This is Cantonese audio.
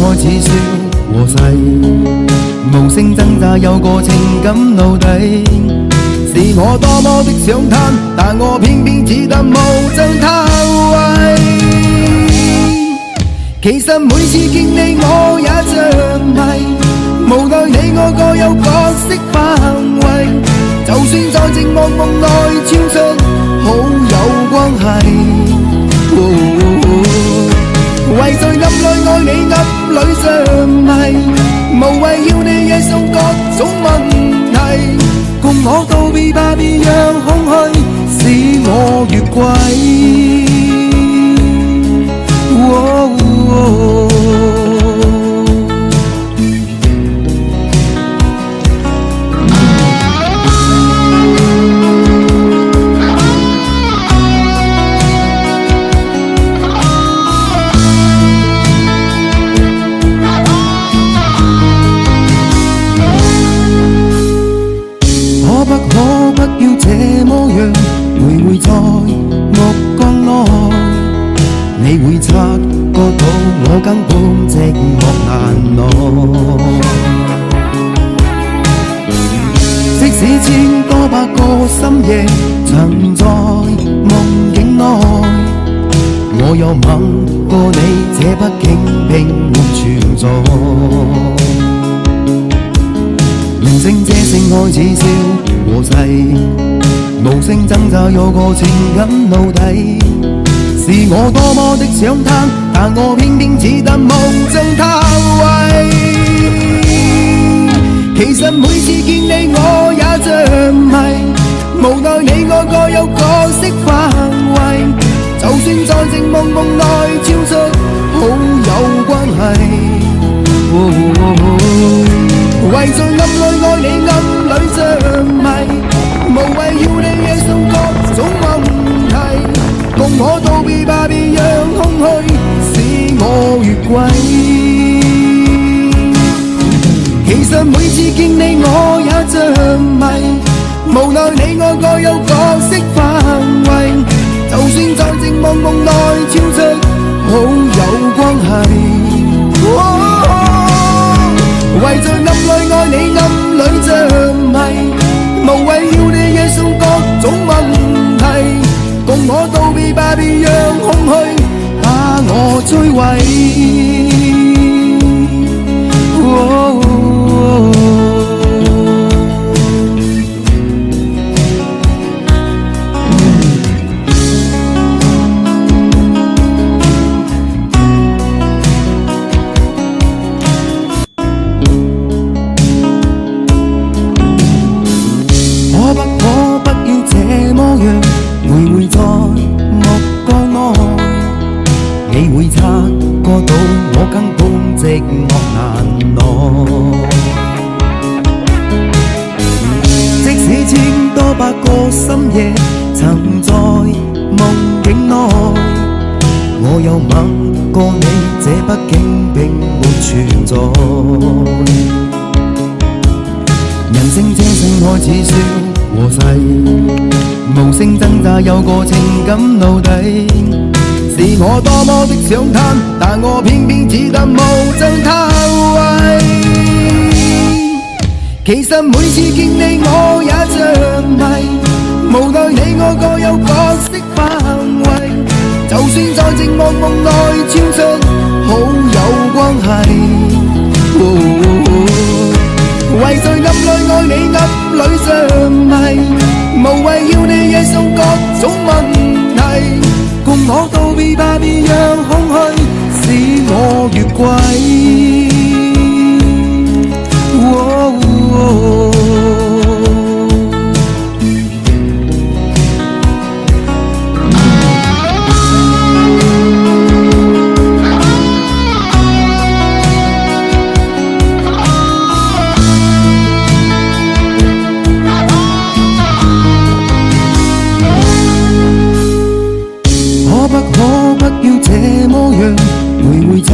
開始笑和逝，無聲掙扎有個情感奴隸，是我多麼的想嘆，但我偏偏只得無盡嘆謂。其實每次見你我也着迷，無奈你我各有角色範圍，就算在寂寞夢內超出好友關係。為在暗裏愛你暗裏着迷，無謂要你惹上各種問題，共我道別吧，別讓空虛使我越軌。可不要這麼樣徘徊在目光內，你會察覺到我根本寂寞難耐。即使千多百個深夜曾在夢境內，我有吻過你，這畢竟並沒存在。人聲這聲開始笑和逝，無聲掙扎有個情感奴隸，是我多麼的想嘆，但我偏偏只得無盡嘆謂。其實每次見你我也着迷，無奈你我各有角色範圍，就算在寂寞夢內超出好友關係。為在暗裏愛你暗裏着迷，無謂要你惹上各種問題，共我道別吧，別讓空虛使我越軌。其實每次見你我也着迷，無奈你我各有角色範圍，就算在寂寞夢內超出好友關係。為在暗裏愛你暗裏着迷，無謂要你惹上各種問題，共我道別吧，別讓空虛把我摧毀。可不要這麼樣徘徊在目光內，你會察覺到我根本寂寞難耐。即使千多百個深夜曾在夢境內，我有吻過你，這畢竟並沒存在。人聲這聲開始笑和逝，無聲掙扎有個情感奴隸，是我多麼的想嘆，但我偏偏只得無盡嘆謂。其實每次見你我也着迷，無奈你我各有角色範圍，就算在寂寞夢內超出好友關係。為在暗裏愛你暗裏着迷，無謂要你惹上各種問題，共我道別吧，別讓空虛使我越軌。可不要這麼樣徘徊在